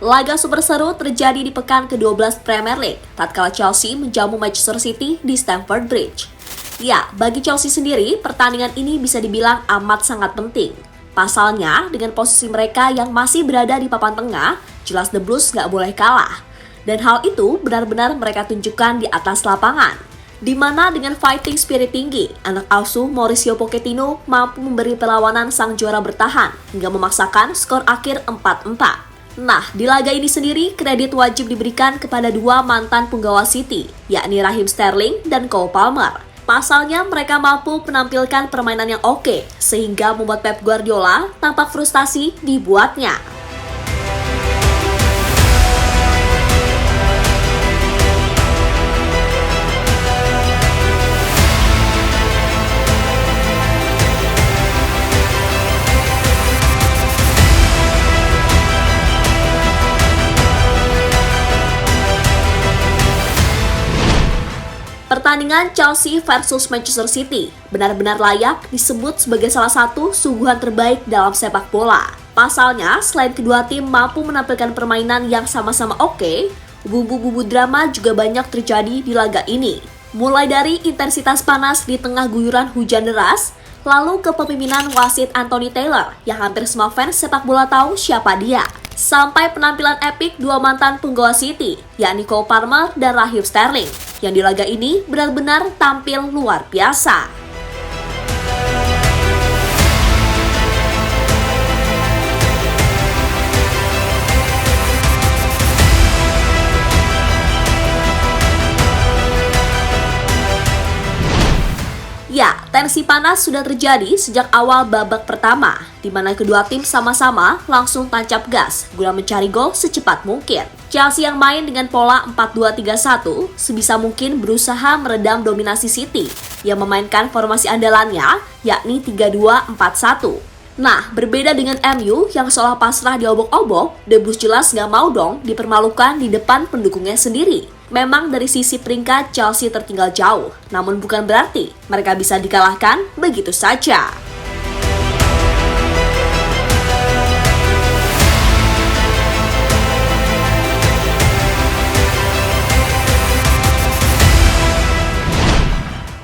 Laga super seru terjadi di pekan ke-12 Premier League, tatkala Chelsea menjamu Manchester City di Stamford Bridge. Ya, bagi Chelsea sendiri, pertandingan ini bisa dibilang amat sangat penting. Pasalnya, dengan posisi mereka yang masih berada di papan tengah, jelas The Blues nggak boleh kalah. Dan hal itu benar-benar mereka tunjukkan di atas lapangan. Di mana dengan fighting spirit tinggi, anak asuh Mauricio Pochettino mampu memberi perlawanan sang juara bertahan hingga memaksakan skor akhir 4-4. Nah, di laga ini sendiri, kredit wajib diberikan kepada dua mantan penggawa City, yakni Raheem Sterling dan Cole Palmer. Pasalnya, mereka mampu menampilkan permainan yang oke, sehingga membuat Pep Guardiola tampak frustasi dibuatnya. Pertandingan Chelsea versus Manchester City benar-benar layak disebut sebagai salah satu suguhan terbaik dalam sepak bola. Pasalnya, selain kedua tim mampu menampilkan permainan yang sama-sama oke, bumbu-bumbu drama juga banyak terjadi di laga ini. Mulai dari intensitas panas di tengah guyuran hujan deras, lalu ke kepemimpinan wasit Anthony Taylor yang hampir semua fans sepak bola tahu siapa dia. Sampai penampilan epik dua mantan penggawa City, yakni Cole Palmer dan Raheem Sterling, yang di laga ini benar-benar tampil luar biasa. Ya, tensi panas sudah terjadi sejak awal babak pertama, di mana kedua tim sama-sama langsung tancap gas guna mencari gol secepat mungkin. Chelsea yang main dengan pola 4-2-3-1 sebisa mungkin berusaha meredam dominasi City yang memainkan formasi andalannya, yakni 3-2-4-1. Nah, berbeda dengan MU yang seolah pasrah diobok-obok, The Blues jelas gak mau dong dipermalukan di depan pendukungnya sendiri. Memang dari sisi peringkat Chelsea tertinggal jauh, namun bukan berarti mereka bisa dikalahkan begitu saja.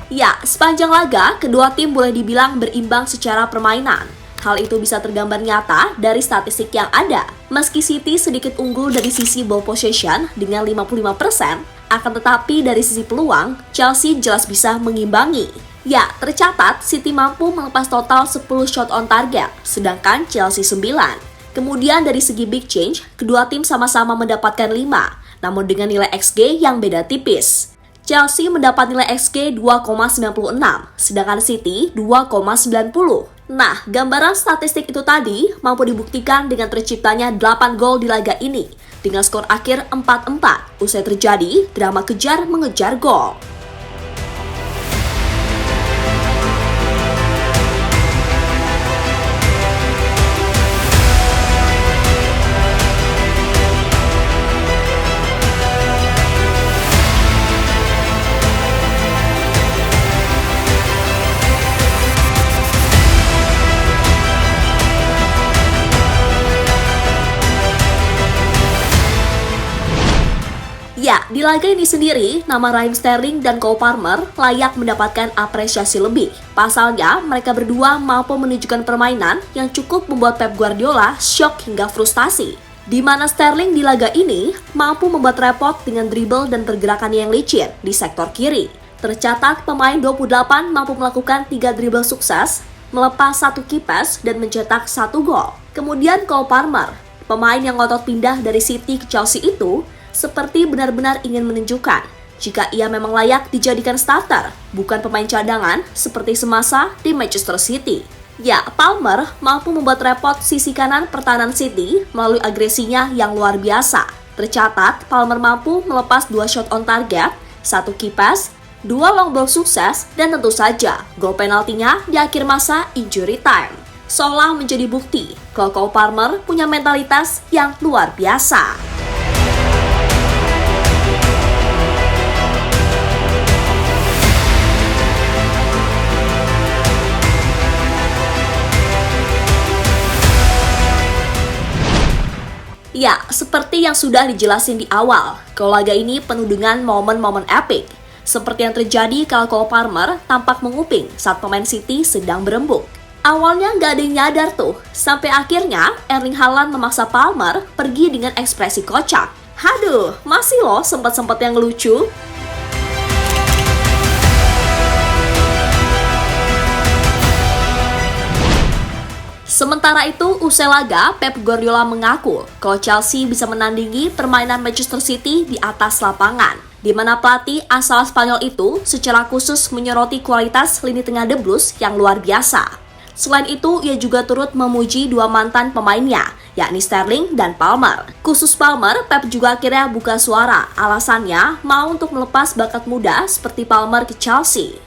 Ya, sepanjang laga, kedua tim boleh dibilang berimbang secara permainan. Hal itu bisa tergambar nyata dari statistik yang ada. Meski City sedikit unggul dari sisi ball possession dengan 55%, akan tetapi dari sisi peluang, Chelsea jelas bisa mengimbangi. Ya, tercatat City mampu melepas total 10 shot on target, sedangkan Chelsea 9. Kemudian dari segi big change, kedua tim sama-sama mendapatkan 5, namun dengan nilai XG yang beda tipis. Chelsea mendapat nilai XG 2,96, sedangkan City 2,90. Nah, gambaran statistik itu tadi mampu dibuktikan dengan terciptanya 8 gol di laga ini, dengan skor akhir 4-4, usai terjadi drama kejar mengejar gol. Ya, di laga ini sendiri, nama Raheem Sterling dan Cole Palmer layak mendapatkan apresiasi lebih. Pasalnya, mereka berdua mampu menunjukkan permainan yang cukup membuat Pep Guardiola syok hingga frustasi. Di mana Sterling di laga ini mampu membuat repot dengan dribble dan pergerakan yang licin di sektor kiri. Tercatat pemain 28 mampu melakukan 3 dribble sukses, melepas 1 kipes dan mencetak 1 gol. Kemudian Cole Palmer, pemain yang ngotot pindah dari City ke Chelsea itu, seperti benar-benar ingin menunjukkan jika ia memang layak dijadikan starter, bukan pemain cadangan seperti semasa di Manchester City. Ya, Palmer mampu membuat repot sisi kanan pertahanan City melalui agresinya yang luar biasa. Tercatat, Palmer mampu melepas 2 shot on target, 1 kipes, 2 long ball sukses, dan tentu saja gol penaltinya di akhir masa injury time. Seolah menjadi bukti kalau Cole Palmer punya mentalitas yang luar biasa. Ya, seperti yang sudah dijelasin di awal, kalau laga ini penuh dengan momen-momen epic. Seperti yang terjadi kalau Cole Palmer tampak menguping saat pemain City sedang berembuk. Awalnya nggak ada yang nyadar tuh, sampai akhirnya Erling Haaland memaksa Palmer pergi dengan ekspresi kocak. Haduh, masih loh sempat-sempat yang lucu. Sementara itu, usai laga, Pep Guardiola mengaku kalau Chelsea bisa menandingi permainan Manchester City di atas lapangan, di mana pelatih asal Spanyol itu secara khusus menyoroti kualitas lini tengah The Blues yang luar biasa. Selain itu, ia juga turut memuji dua mantan pemainnya, yakni Sterling dan Palmer. Khusus Palmer, Pep juga akhirnya buka suara, alasannya mau untuk melepas bakat muda seperti Palmer ke Chelsea.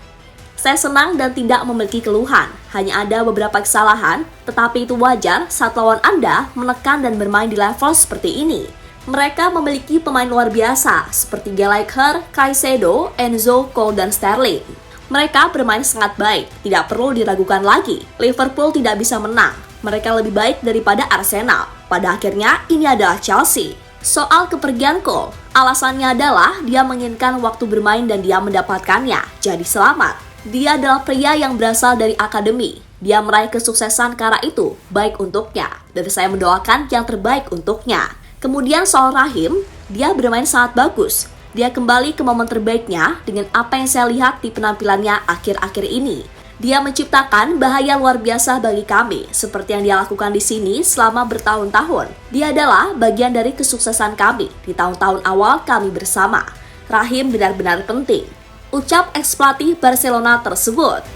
Saya senang dan tidak memiliki keluhan, hanya ada beberapa kesalahan, tetapi itu wajar saat lawan Anda menekan dan bermain di level seperti ini. Mereka memiliki pemain luar biasa, seperti Gallagher, Caicedo, Enzo, Cole, dan Sterling. Mereka bermain sangat baik, tidak perlu diragukan lagi. Liverpool tidak bisa menang, mereka lebih baik daripada Arsenal. Pada akhirnya, ini adalah Chelsea. Soal kepergian Cole, alasannya adalah dia menginginkan waktu bermain dan dia mendapatkannya, jadi selamat. Dia adalah pria yang berasal dari akademi. Dia meraih kesuksesan ke arah itu, baik untuknya. Dan saya mendoakan yang terbaik untuknya. Kemudian soal Raheem, dia bermain sangat bagus. Dia kembali ke momen terbaiknya dengan apa yang saya lihat di penampilannya akhir-akhir ini. Dia menciptakan bahaya luar biasa bagi kami, seperti yang dia lakukan di sini selama bertahun-tahun. Dia adalah bagian dari kesuksesan kami di tahun-tahun awal kami bersama. Raheem benar-benar penting, ucap ex-pelatih Barcelona tersebut.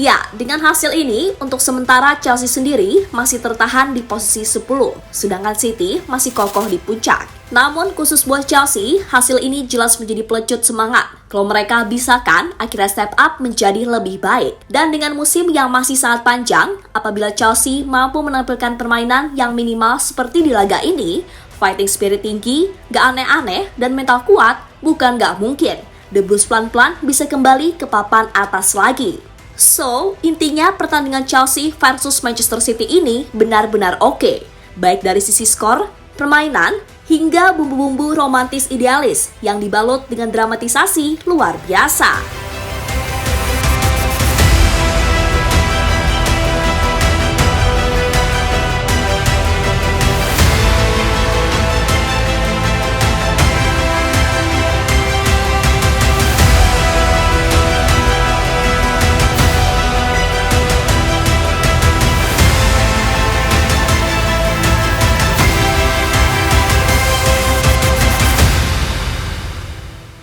Ya, dengan hasil ini, untuk sementara Chelsea sendiri masih tertahan di posisi 10, sedangkan City masih kokoh di puncak. Namun khusus buat Chelsea, hasil ini jelas menjadi pelecut semangat. Kalau mereka bisa kan akhirnya step up menjadi lebih baik. Dan dengan musim yang masih sangat panjang, apabila Chelsea mampu menampilkan permainan yang minimal seperti di laga ini, fighting spirit tinggi, gak aneh-aneh, dan mental kuat, bukan gak mungkin. The Blues pelan-pelan bisa kembali ke papan atas lagi. So, intinya pertandingan Chelsea versus Manchester City ini benar-benar oke. Baik dari sisi skor, permainan, hingga bumbu-bumbu romantis idealis yang dibalut dengan dramatisasi luar biasa.